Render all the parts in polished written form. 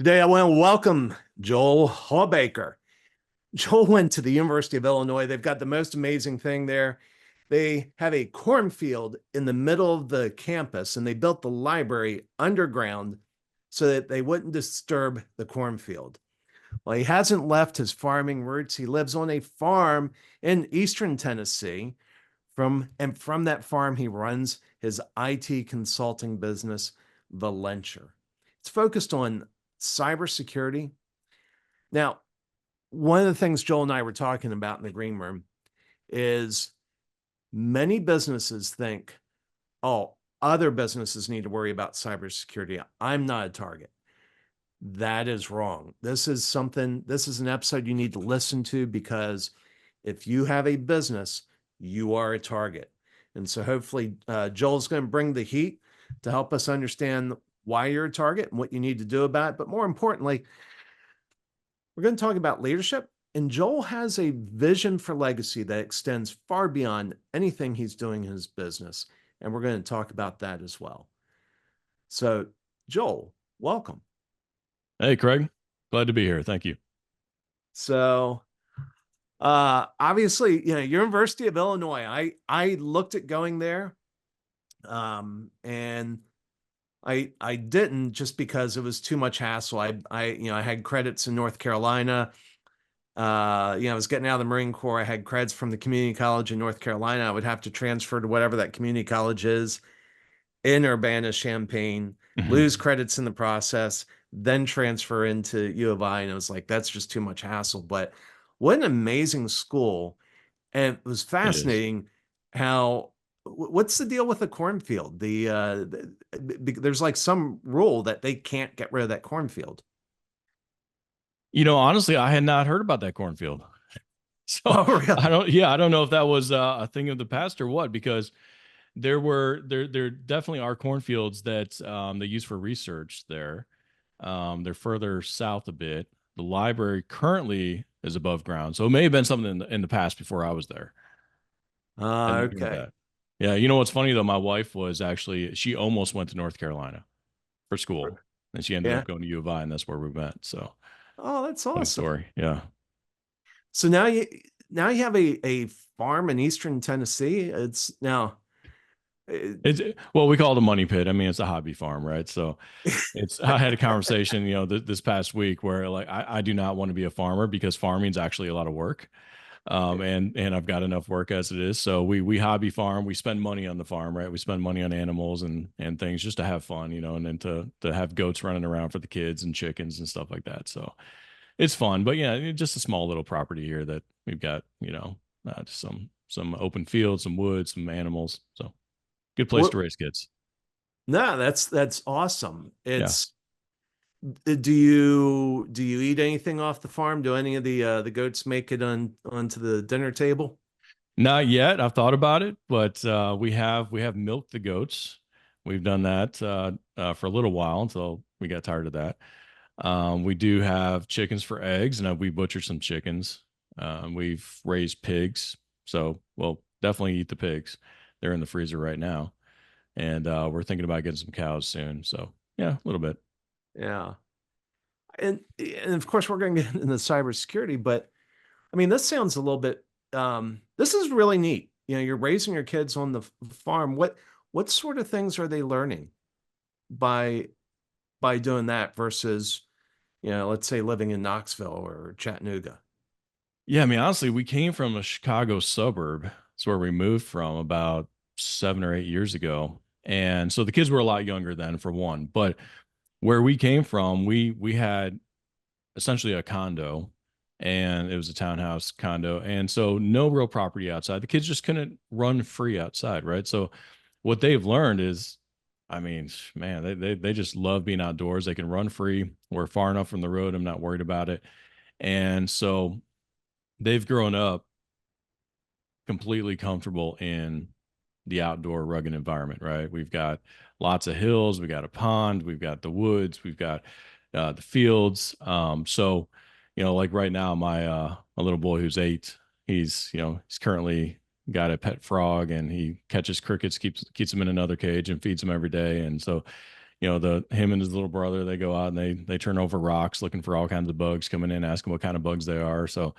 Today, I want to welcome Joel Hawbaker. Joel went to the University of Illinois. They've got the most amazing thing there. They have a cornfield in the middle of the campus, and they built the library underground so that they wouldn't disturb the cornfield. Well, he hasn't left his farming roots. He lives on a farm in eastern Tennessee. From that farm, he runs his IT consulting business, Valenture. It's focused on cybersecurity. Now, one of the things Joel and I were talking about in the green room is many businesses think, oh, other businesses need to worry about cybersecurity. I'm not a target. That is wrong. This is an episode you need to listen to because if you have a business, you are a target. And so hopefully Joel's going to bring the heat to help us understand why you're a target and what you need to do about it. But more importantly, we're going to talk about leadership. And Joel has a vision for legacy that extends far beyond anything he's doing in his business. And we're going to talk about that as well. So, Joel, welcome. Hey, Craig. Glad to be here. Thank you. So, obviously, University of Illinois. I looked at going there, and I didn't just because it was too much hassle. I had credits in North Carolina. I was getting out of the Marine Corps. I had credits from the community college in North Carolina. I would have to transfer to whatever that community college is in Urbana-Champaign, lose credits in the process, then transfer into U of I. And it was like, that's just too much hassle. But what an amazing school. And it was It is. fascinating how, what's the deal with the cornfield? There's like some rule that they can't get rid of that cornfield. Honestly, I had not heard about that cornfield. So Oh, really? I don't know if that was a thing of the past or what, because there definitely are cornfields that they use for research there. They're further south a bit. The library currently is above ground. So it may have been something in the past before I was there. I didn't hear Okay. that. Yeah. You know what's funny though? My wife was actually, she almost went to North Carolina for school and she ended Yeah. up going to U of I, and that's where we went. So Oh, that's funny awesome. story. Yeah. So now you have a farm in Eastern Tennessee. It's now it, Well, we call it a money pit. I mean, it's a hobby farm, right? So I had a conversation, this past week where like, I do not want to be a farmer because farming is actually a lot of work. And I've got enough work as it is. So we hobby farm, we spend money on the farm, right? We spend money on animals and things just to have fun, and then to have goats running around for the kids and chickens and stuff like that. So it's fun, but yeah, just a small little property here that we've got, just some open fields, some woods, some animals. So good place what to raise kids. no, that's awesome. Yeah. It's do you eat anything off the farm? Do any of the goats make it onto the dinner table? Not yet. I've thought about it, but we have milked the goats. We've done that for a little while until we got tired of that. We do have chickens for eggs, and we butchered some chickens. We've raised pigs, so we'll definitely eat the pigs. They're in the freezer right now, and we're thinking about getting some cows soon. So yeah, a little bit. Yeah. And of course we're going to get into cybersecurity, but I mean this sounds a little bit this is really neat. You're raising your kids on the farm. What sort of things are they learning by doing that versus, let's say living in Knoxville or Chattanooga? Yeah, I mean, honestly, we came from a Chicago suburb. That's where we moved from about 7 or 8 years ago. And so the kids were a lot younger then, for one. But where we came from, we had essentially a condo, and it was a townhouse condo. And so no real property outside. The kids just couldn't run free outside, right? So what they've learned is, I mean, man, they just love being outdoors. They can run free. We're far enough from the road. I'm not worried about it. And so they've grown up completely comfortable in the outdoor rugged environment, right? We've got lots of hills, we got a pond, we've got the woods, we've got the fields. So, like right now, my little boy who's 8, he's currently got a pet frog, and he catches crickets, keeps them in another cage, and feeds them every day. And so, him and his little brother, they go out and they turn over rocks looking for all kinds of bugs, coming in, asking what kind of bugs they are. So,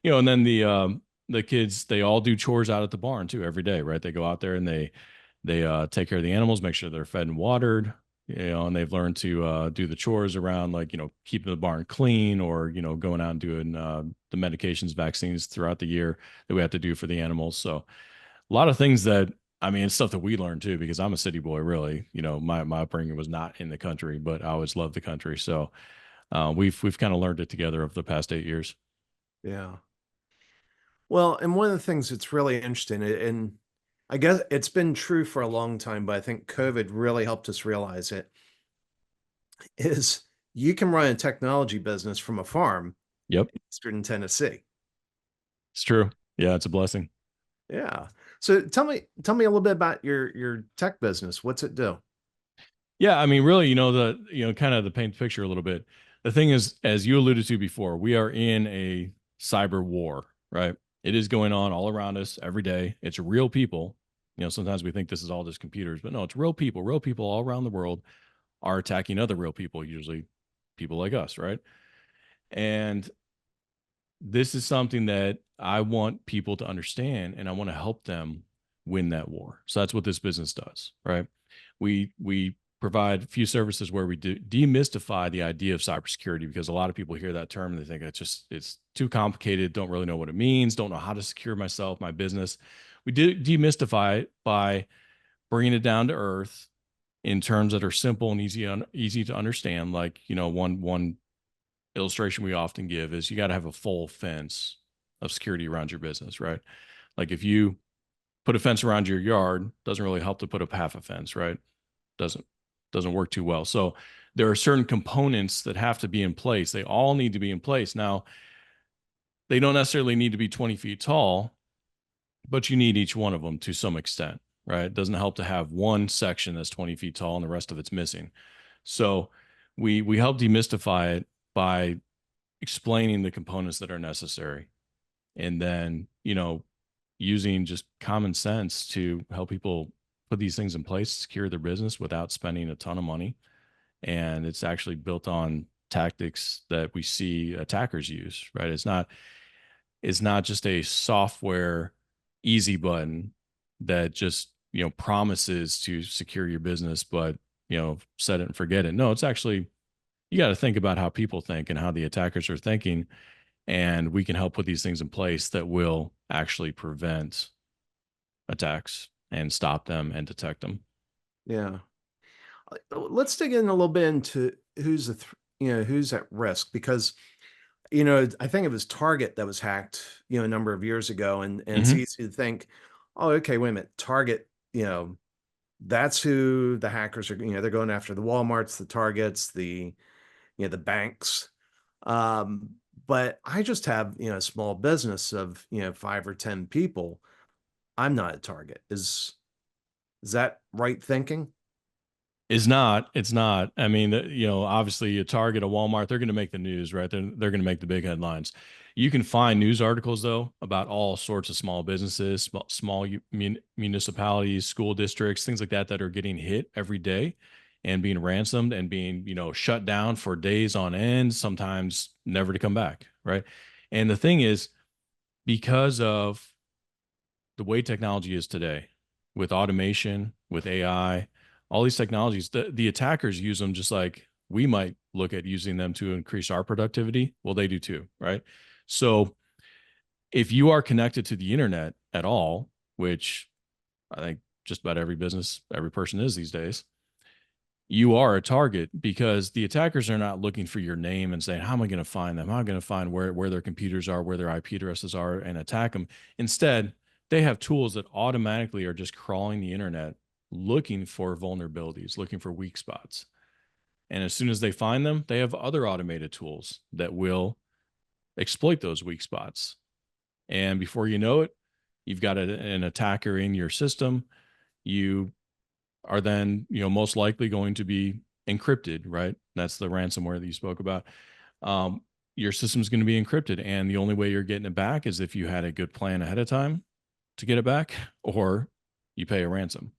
and then the kids, they all do chores out at the barn too every day, right? They go out there and they take care of the animals, make sure they're fed and watered, and they've learned to do the chores around, like, keeping the barn clean, or, going out and doing the medications, vaccines throughout the year that we have to do for the animals. So a lot of things that, I mean, it's stuff that we learned too, because I'm a city boy, really. My upbringing was not in the country, but I always loved the country. So we've kind of learned it together over the past 8 years. Yeah. Well, and one of the things that's really interesting, and I guess it's been true for a long time, but I think COVID really helped us realize it, is you can run a technology business from a farm Yep, in Eastern Tennessee. it's true. Yeah, it's a blessing. Yeah. So tell me a little bit about your tech business. What's it do? Yeah, I mean, really, kind of the paint picture a little bit. The thing is, as you alluded to before, we are in a cyber war, right? It is going on all around us every day. It's real people. Sometimes we think this is all just computers, but no, it's real people. Real people all around the world are attacking other real people, usually people like us, right? And this is something that I want people to understand, and I want to help them win that war. So that's what this business does, right? We provide a few services where we demystify the idea of cybersecurity, because a lot of people hear that term and they think it's too complicated, don't really know what it means, don't know how to secure myself, my business. We do demystify it by bringing it down to earth in terms that are simple and easy to understand. Like, one illustration we often give is, you got to have a full fence of security around your business, right? Like, if you put a fence around your yard, doesn't really help to put up half a fence, right? Doesn't doesn't work too well. So there are certain components that have to be in place. They all need to be in place. Now, they don't necessarily need to be 20 feet tall, but you need each one of them to some extent, right? It doesn't help to have one section that's 20 feet tall and the rest of it's missing. So we help demystify it by explaining the components that are necessary, and then, using just common sense to help people put these things in place, secure their business without spending a ton of money. And it's actually built on tactics that we see attackers use, right? It's not just a software easy button that just, promises to secure your business, but, set it and forget it. No, it's actually, you got to think about how people think and how the attackers are thinking, and we can help put these things in place that will actually prevent attacks and stop them and detect them. Yeah. Let's dig in a little bit into who's at risk, because I think it was Target that was hacked, a number of years ago, and it's Hmm. easy to think, oh, okay, wait a minute, Target, that's who the hackers are. They're going after the Walmarts, the Targets, the banks. Um, but I just have a small business of 5 or 10 people. I'm not a target. Is that right thinking? It's not. I mean, obviously a Target, a Walmart, they're going to make the news, right? They're going to make the big headlines. You can find news articles though about all sorts of small businesses, small municipalities, school districts, things like that, that are getting hit every day and being ransomed and being, shut down for days on end, sometimes never to come back, right? And the thing is, because of the way technology is today, with automation, with AI, all these technologies, the attackers use them just like we might look at using them to increase our productivity. Well, they do too, right? So if you are connected to the internet at all, which I think just about every business, every person is these days, you are a target, because the attackers are not looking for your name and saying, how am I going to find them? How am I going to find where their computers are, where their IP addresses are, and attack them? Instead, they have tools that automatically are just crawling the internet, looking for vulnerabilities, looking for weak spots. And as soon as they find them, they have other automated tools that will exploit those weak spots. And before you know it, you've got an attacker in your system. You are then, most likely going to be encrypted, right? That's the ransomware that you spoke about. Your system's going to be encrypted, and the only way you're getting it back is if you had a good plan ahead of time to get it back, or you pay a ransom.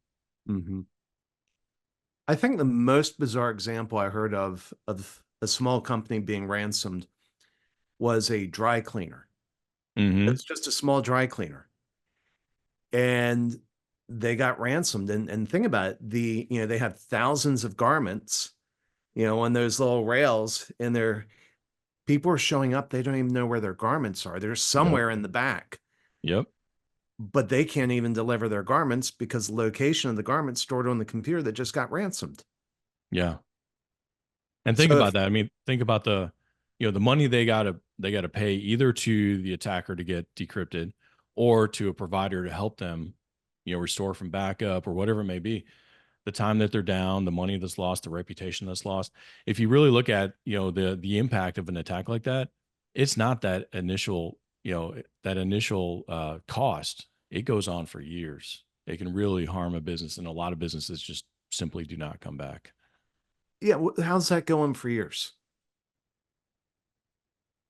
Hmm. I think the most bizarre example I heard of a small company being ransomed was a dry cleaner. Mm-hmm. It's just a small dry cleaner. And they got ransomed. And think about it, they have thousands of garments, on those little rails, and their people are showing up. They don't even know where their garments are. They're Yep. somewhere in the back, Yep. but they can't even deliver their garments because the location of the garments stored on the computer that just got ransomed. Yeah. And think So about if that. I mean, think about the money they gotta pay either to the attacker to get decrypted or to a provider to help them, restore from backup or whatever it may be. The time that they're down, the money that's lost, the reputation that's lost. If you really look at, the impact of an attack like that, it's not that initial cost. It goes on for years. It can really harm a business, and a lot of businesses just simply do not come back. Yeah, how's that going for years?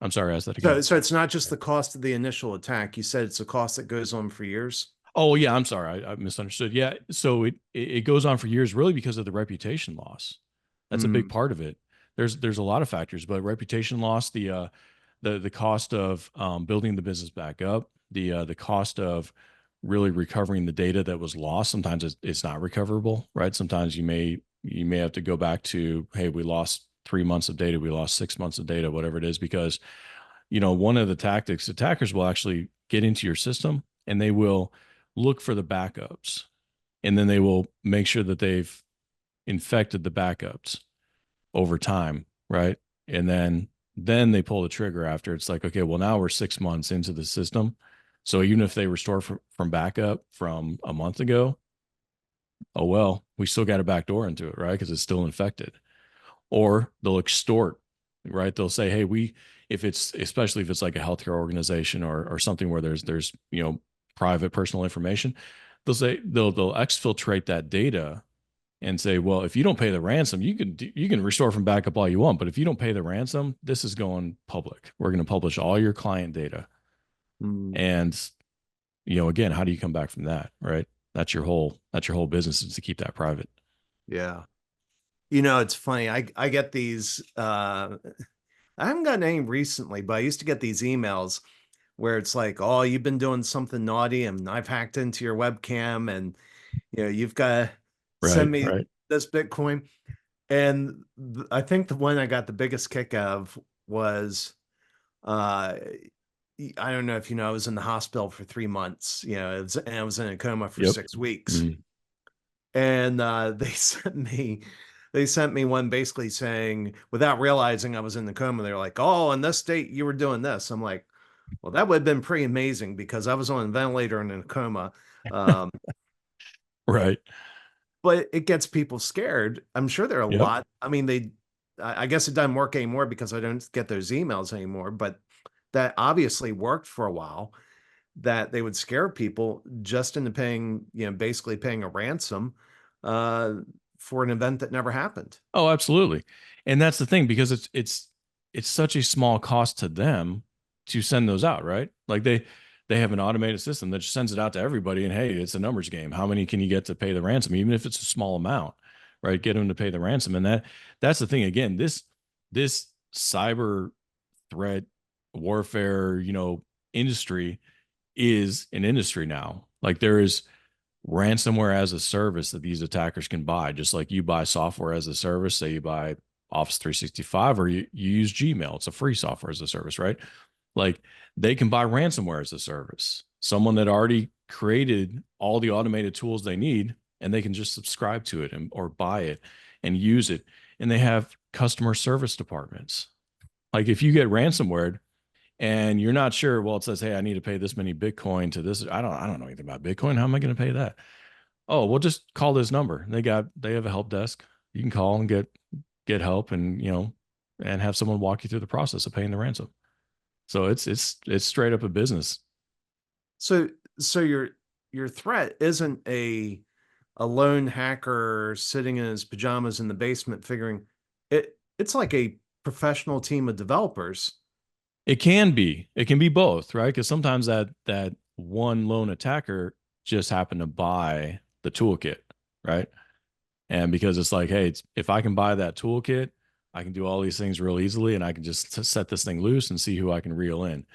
I'm sorry, ask that again. So it's not just the cost of the initial attack. You said it's a cost that goes on for years. Oh yeah, I'm sorry, I misunderstood. Yeah, so it goes on for years, really because of the reputation loss. That's a big Mm, part of it. There's a lot of factors, but reputation loss, the cost of building the business back up, the cost of really recovering the data that was lost. Sometimes it's not recoverable, right? Sometimes you may have to go back to, hey, we lost 3 months of data, we lost 6 months of data, whatever it is, because one of the tactics, attackers will actually get into your system and they will look for the backups, and then they will make sure that they've infected the backups over time, right? And then they pull the trigger after. It's like, okay, well, now we're 6 months into the system. So even if they restore from backup from a month ago, oh well, we still got a back door into it, right? Because it's still infected. Or they'll extort, right? They'll say, hey, if it's, especially if it's like a healthcare organization or something where there's private personal information, they'll exfiltrate that data and say, well, if you don't pay the ransom, you can restore from backup all you want, but if you don't pay the ransom, this is going public. We're going to publish all your client data. mm, And again, how do you come back from that, right? That's your whole business, is to keep that private. yeah. It's funny. I get these I haven't gotten any recently, but I used to get these emails where it's like, "Oh, you've been doing something naughty and I've hacked into your webcam and you've got to Right, send me right. this Bitcoin." And I think the one I got the biggest kick of was uh I don't know if I was in the hospital for 3 months, and I was in a coma for Yep. 6 weeks. Mhm. And they sent me one basically saying, without realizing I was in the coma, they're like, "Oh, in this state you were doing this." I'm like, well, that would have been pretty amazing because I was on a ventilator and in a coma. Um, Right. but it gets people scared. I'm sure there are a Yep. lot. I mean, I guess it doesn't work anymore because I don't get those emails anymore, but that obviously worked for a while, that they would scare people just into paying, basically paying a ransom uh, for an event that never happened. Oh, absolutely. And that's the thing, because it's such a small cost to them to send those out, right? Like they have an automated system that just sends it out to everybody, and hey, it's a numbers game. How many can you get to pay the ransom, even if it's a small amount, right? Get them to pay the ransom. And that's the thing. Again, this cyber threat warfare, industry is an industry now. Like, there is ransomware as a service that these attackers can buy, just like you buy software as a service. Say you buy Office 365, or you use Gmail. It's a free software as a service, right? Like, they can buy ransomware as a service. Someone that already created all the automated tools they need, and they can just subscribe to it or buy it and use it. And they have customer service departments. Like, if you get ransomware and you're not sure, well, it says, hey, I need to pay this many Bitcoin to this. I don't know anything about Bitcoin. How am I going to pay that? Oh, well, just call this number. They have a help desk. You can call and get help, and and have someone walk you through the process of paying the ransom. So it's straight up a business. So your threat isn't a lone hacker sitting in his pajamas in the basement figuring it. It's like a professional team of developers. It can be both, right? Because sometimes that one lone attacker just happened to buy the toolkit, right? And because it's like, hey, if I can buy that toolkit, I can do all these things real easily, and I can just set this thing loose and see who I can reel in,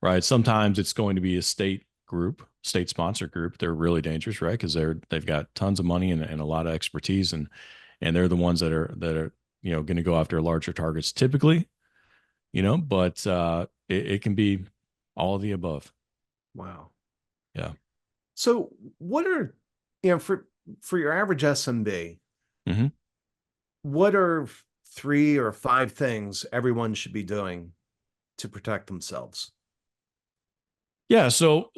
right? Sometimes it's going to be a state group, state sponsor group. They're really dangerous, right? Because they've got tons of money and a lot of expertise, and they're the ones that are going to go after larger targets typically, but it can be all of the above. Wow. Yeah. So what are, for your average SMB, Hmm. what are 3 or 5 things everyone should be doing to protect themselves? Yeah. So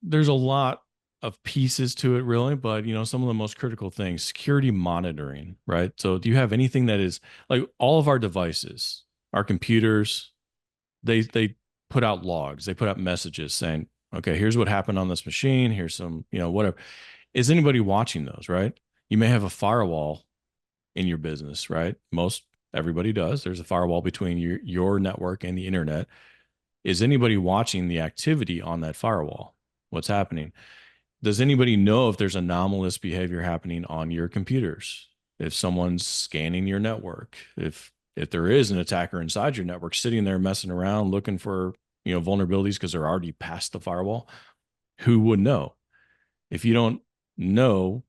there's a lot of pieces to it, really, but some of the most critical things, security monitoring, right? So do you have anything that is like all of our devices, our computers, they put out logs, they put out messages saying, okay, here's what happened on this machine, here's some, whatever. Is anybody watching those, right? You may have a firewall in your business, right? Most everybody does. There's a firewall between your network and the internet. Is anybody watching the activity on that firewall? What's happening? Does anybody know if there's anomalous behavior happening on your computers? If someone's scanning your network, if there is an attacker inside your network sitting there messing around looking for vulnerabilities because they're already past the firewall, who would know? If you don't know,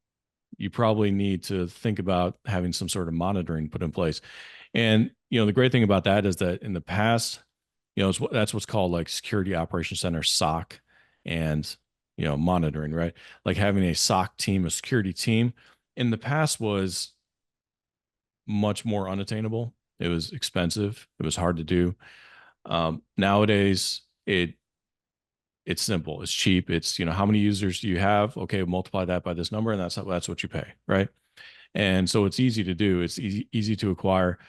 you probably need to think about having some sort of monitoring put in place. And the great thing about that is that in the past, that's what's called like Security Operations Center, SOC, and monitoring, right? Like having a SOC team, a security team, in the past was much more unattainable. It was expensive. It was hard to do. Nowadays, it's simple. It's cheap. It's how many users do you have? Okay, multiply that by this number, and that's what you pay, right? And so it's easy to do. It's easy to acquire.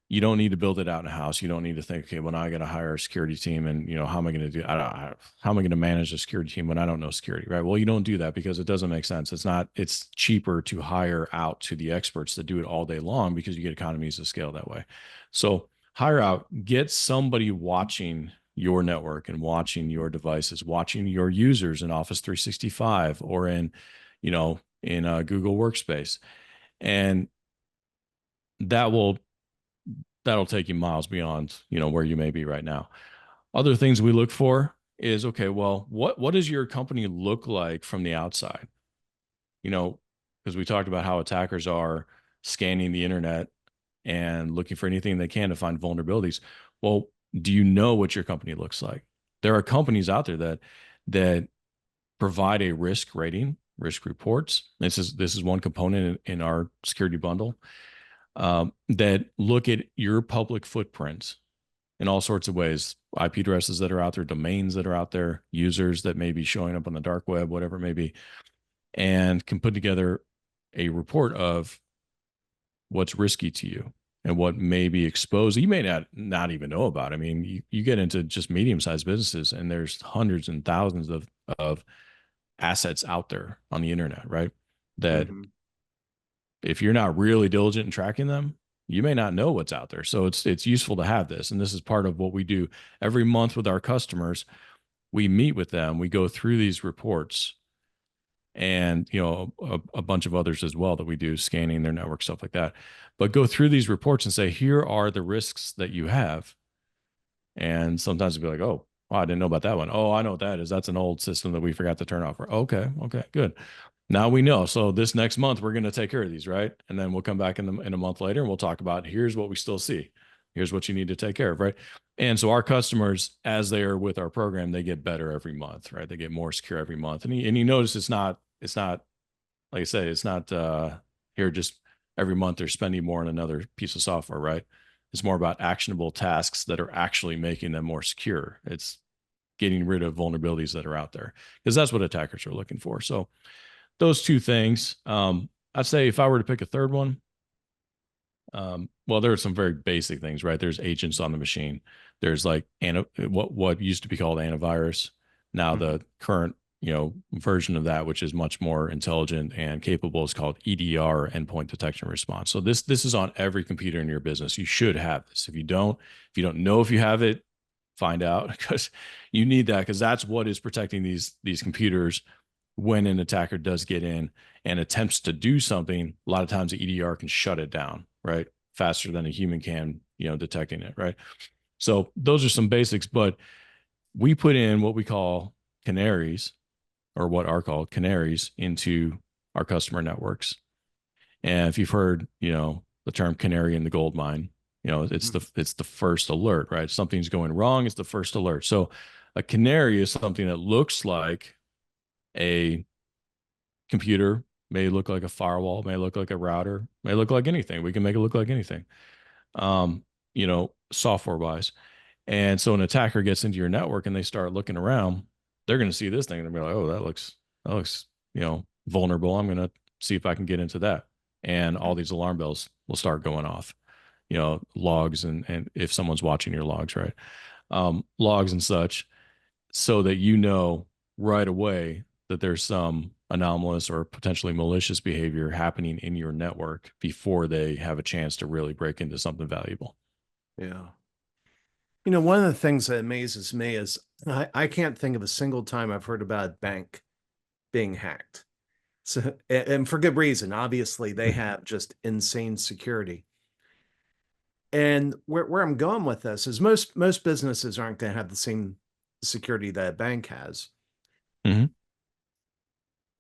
You don't need to build it out in a house. You don't need to think, okay, well, now I got to hire a security team, and how am I going to do? How am I going to manage a security team when I don't know security, right? Well, you don't do that because it doesn't make sense. It's not. It's cheaper to hire out to the experts that do it all day long because you get economies of scale that way. So hire out. Get somebody watching your network and watching your devices, watching your users in Office 365 or in Google Workspace, and that will that'll take you miles beyond where you may be right now. Other things we look for is, okay, well, what does your company look like from the outside? Because we talked about how attackers are scanning the internet and looking for anything they can to find vulnerabilities. Well, do you know what your company looks like? There are companies out there that provide a risk rating, risk reports. This is one component in our security bundle, that look at your public footprint in all sorts of ways, IP addresses that are out there, domains that are out there, users that may be showing up on the dark web, whatever it may be, and can put together a report of what's risky to you and what may be exposed. You may not even know about. I mean, you get into just medium-sized businesses and there's hundreds and thousands of assets out there on the internet, right? That if you're not really diligent in tracking them, you may not know what's out there. So it's useful to have this. And this is part of what we do every month with our customers. We meet with them, we go through these reports, and a bunch of others as well that we do, scanning their network, stuff like that. But go through these reports and say, here are the risks that you have. And sometimes it'll be like, oh, wow, I didn't know about that one. Oh, I know what that is. That's an old system that we forgot to turn off. Okay, good. Now we know. So this next month we're going to take care of these, right? And then we'll come back in a month later and we'll talk about, here's what we still see. Here's what you need to take care of, right? And so our customers, as they are with our program, they get better every month, right? They get more secure every month. And you notice it's not like I say, it's not here just every month they're spending more on another piece of software, right? It's more about actionable tasks that are actually making them more secure. It's getting rid of vulnerabilities that are out there, because that's what attackers are looking for. So those two things. I'd say if I were to pick a third one, well, there are some very basic things, right? There's agents on the machine. There's like what used to be called antivirus. Now the current version of that, which is much more intelligent and capable, is called EDR, endpoint detection response. So this is on every computer in your business. You should have this. If you don't know if you have it, find out, because you need that, because that's what is protecting these computers when an attacker does get in and attempts to do something, a lot of times the EDR can shut it down, right? Faster than a human can, detecting it, right? So those are some basics, but we put in what we call canaries, or what are called canaries, into our customer networks. And if you've heard, the term canary in the gold mine, it's the first alert, right? Something's going wrong, it's the first alert. So a canary is something that looks like a computer, may look like a firewall, may look like a router, may look like anything. We can make it look like anything, software wise. And so an attacker gets into your network and they start looking around, they're going to see this thing and they'll be like, oh, that looks, vulnerable. I'm going to see if I can get into that. And all these alarm bells will start going off, logs, and if someone's watching your logs, right? Logs and such, so that right away that there's some anomalous or potentially malicious behavior happening in your network before they have a chance to really break into something valuable. Yeah. One of the things that amazes me is I can't think of a single time I've heard about a bank being hacked. So, and for good reason. Obviously, they have just insane security. And where I'm going with this is most businesses aren't going to have the same security that a bank has. Mm-hmm.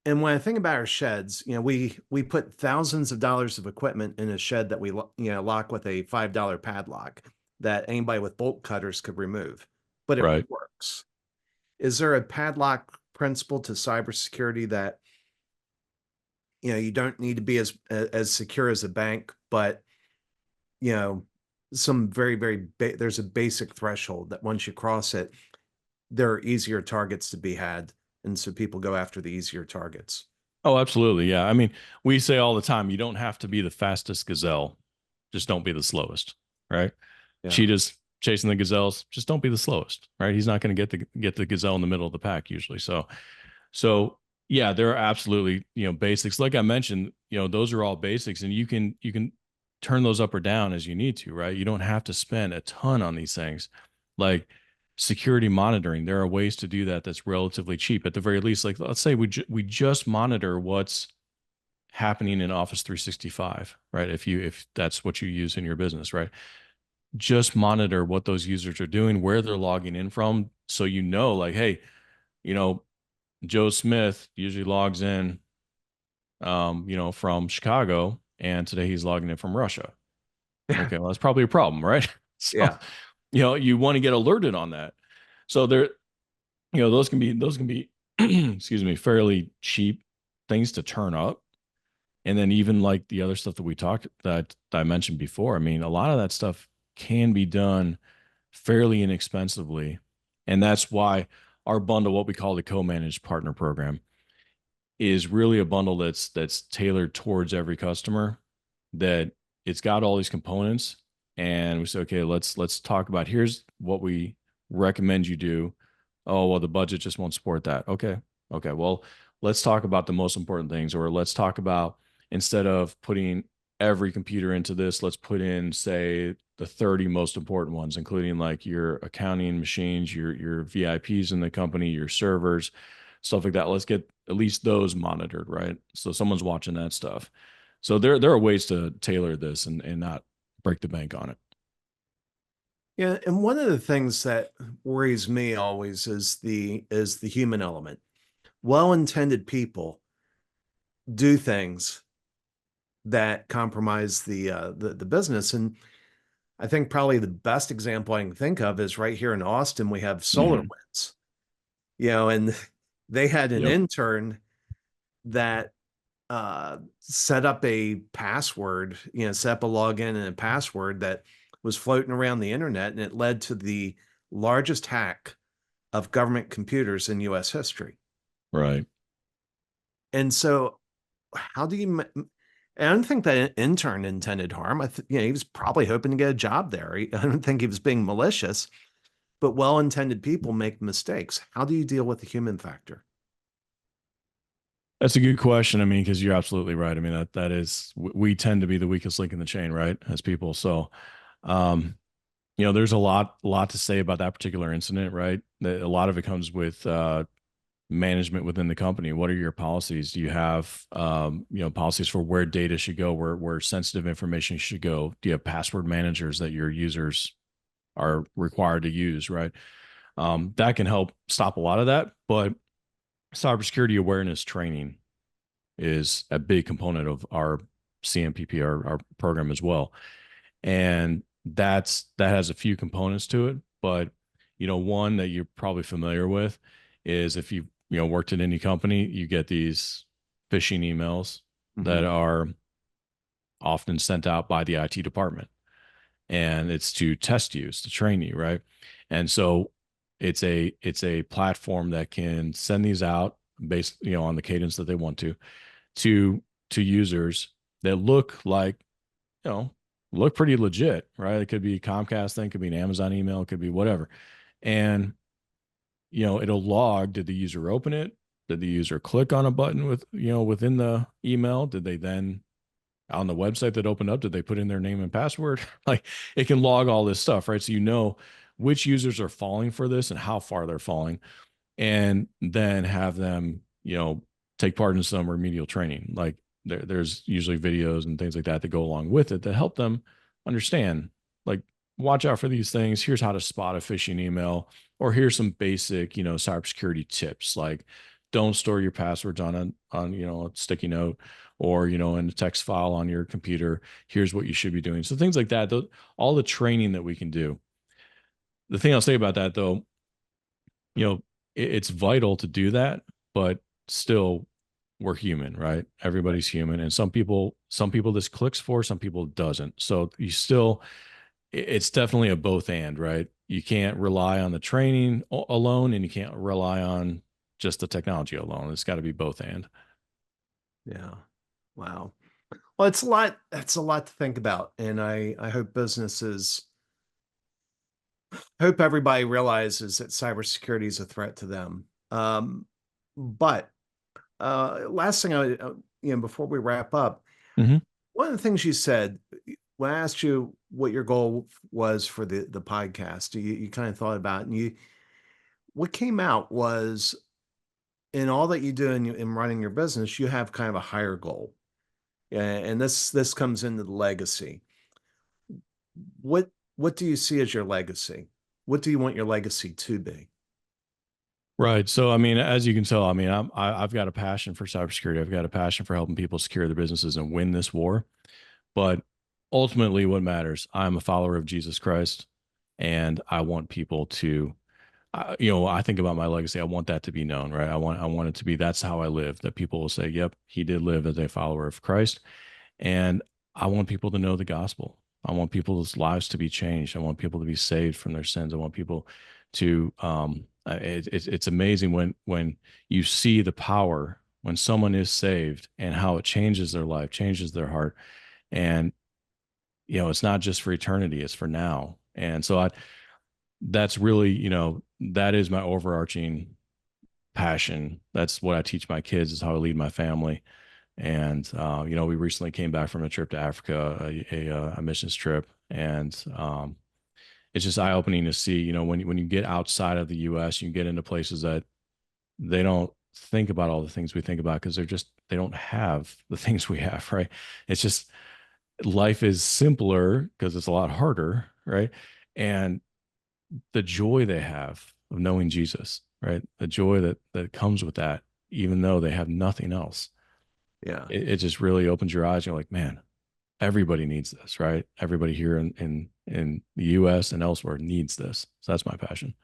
And when I think about our sheds, we put thousands of dollars of equipment in a shed that we lock with a $5 padlock that anybody with bolt cutters could remove, but it Right. works. Is there a padlock principle to cybersecurity that you don't need to be as secure as a bank, but some there's a basic threshold that once you cross it, there are easier targets to be had, and so people go after the easier targets. Oh, absolutely. Yeah. I mean, we say all the time, you don't have to be the fastest gazelle. Just don't be the slowest. Right. Yeah. Cheetahs chasing the gazelles. Just don't be the slowest. Right. He's not going to get the gazelle in the middle of the pack usually. So yeah, there are absolutely, basics. Like I mentioned, those are all basics, and you can turn those up or down as you need to, right? You don't have to spend a ton on these things. Like security monitoring, there are ways to do that that's relatively cheap. At the very least, like let's say we just monitor what's happening in Office 365, right? If that's what you use in your business, right? Just monitor what those users are doing, where they're logging in from, so like, hey, you know, Joe Smith usually logs in, from Chicago, and today he's logging in from Russia. Okay, well, that's probably a problem, right? So, Yeah. you want to get alerted on that. So there, those can be, excuse me, fairly cheap things to turn up. And then even like the other stuff that I mentioned before, I mean, a lot of that stuff can be done fairly inexpensively. And that's why our bundle, what we call the co-managed partner program, is really a bundle that's tailored towards every customer, that it's got all these components. And we say, okay, let's talk about, here's what we recommend you do. Oh, well, the budget just won't support that. Okay, well, let's talk about the most important things. Or let's talk about, instead of putting every computer into this, let's put in, say, the 30 most important ones, including like your accounting machines, your VIPs in the company, your servers, stuff like that. Let's get at least those monitored, right? So someone's watching that stuff. So there are ways to tailor this and not break the bank on it. Yeah, and one of the things that worries me always is the human element. Well-intended people do things that compromise the business. And I think probably the best example I can think of is right here in Austin, we have Mhm. SolarWinds, and they had an Yep. intern that set up a password, set up a login and a password that was floating around the internet, and it led to the largest hack of government computers in US history. Right. And so how do you I don't think that intern intended harm. He was probably hoping to get a job there. I don't think he was being malicious, but well-intended people make mistakes. How do you deal with the human factor? That's a good question. I mean, because you're absolutely right. I mean, that is, we tend to be the weakest link in the chain, right? As people. So, um, there's a lot to say about that particular incident, right? A lot of it comes with, management within the company. What are your policies? Do you have policies for where data should go, where sensitive information should go? Do you have password managers that your users are required to use, right? That can help stop a lot of that. But cybersecurity awareness training is a big component of our CMPP, our program as well. And that has a few components to it. But, one that you're probably familiar with is if you worked at any company, you get these phishing emails that are often sent out by the IT department. And it's to test you, it's to train you, right? And so it's a platform that can send these out based, on the cadence that they want to users that you know, look pretty legit, right? It could be a Comcast thing, it could be an Amazon email, it could be whatever. And, it'll log, did the user open it? Did the user click on a button within the email? Did they then on the website that opened up, did they put in their name and password? Like it can log all this stuff, right? So which users are falling for this and how far they're falling, and then have them, take part in some remedial training. Like there's usually videos and things like that that go along with it that help them understand, like, watch out for these things. Here's how to spot a phishing email, or here's some basic, cybersecurity tips, like don't store your passwords on a sticky note, or in a text file on your computer. Here's what you should be doing. So things like that, all the training that we can do. The thing I'll say about that, though, it's vital to do that, but still we're human, right? Everybody's human. And some people this clicks for, some people doesn't. So it's definitely a both and, right? You can't rely on the training alone, and you can't rely on just the technology alone. It's got to be both and. Yeah. Wow. Well, it's a lot. That's a lot to think about. And I hope hope everybody realizes that cybersecurity is a threat to them. But last thing before we wrap up, Mm-hmm. one of the things you said when I asked you what your goal was for the podcast, you kind of thought about it, and what came out was in all that you do in running your business, you have kind of a higher goal. And this comes into the legacy. What what do you see as your legacy? What do you want your legacy to be? Right. So, I mean, as you can tell, I mean, I've got a passion for cybersecurity. I've got a passion for helping people secure their businesses and win this war. But ultimately, what matters, I'm a follower of Jesus Christ, and I want people to, I think about my legacy. I want that to be known, right? I want it to be, that's how I live, that people will say, yep, he did live as a follower of Christ. And I want people to know the gospel. I want people's lives to be changed. I want people to be saved from their sins. I want people to, it's amazing when you see the power when someone is saved and how it changes their life, changes their heart. And, it's not just for eternity, it's for now. And so that's really, that is my overarching passion. That's what I teach my kids, is how I lead my family. And we recently came back from a trip to Africa, a missions trip, and it's just eye opening to see. When you get outside of the U.S., you get into places that they don't think about all the things we think about, because they don't have the things we have, right? It's just life is simpler because it's a lot harder, right? And the joy they have of knowing Jesus, right? The joy that comes with that, even though they have nothing else. Yeah. It just really opens your eyes. You're like, man, everybody needs this, right? Everybody here in the US and elsewhere needs this. So that's my passion.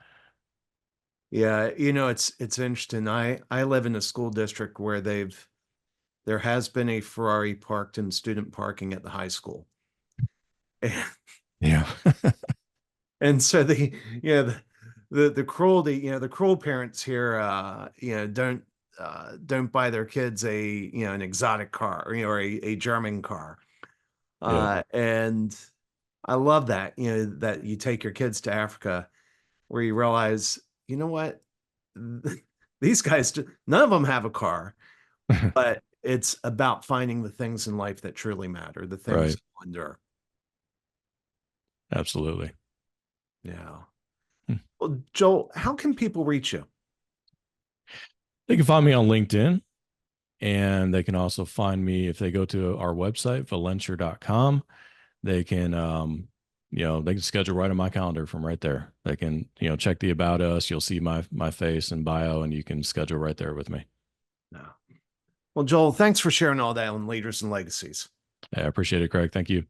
Yeah, it's interesting. I live in a school district where there has been a Ferrari parked in student parking at the high school. Yeah. And so the cruelty, the cruel parents here, don't buy their kids an exotic car, or a German car. Yeah. And I love that, that you take your kids to Africa where you realize, you know what, these guys, none of them have a car, but it's about finding the things in life that truly matter, the things Right. that endure. Absolutely. Yeah. Hmm. Well, Joel, how can people reach you? They can find me on LinkedIn, and they can also find me if they go to our website, valenture.com. They can, they can schedule right on my calendar from right there. They can, check the about us. You'll see my face and bio, and you can schedule right there with me. No. Well, Joel, thanks for sharing all that on Leaders and Legacies. I appreciate it, Craig. Thank you.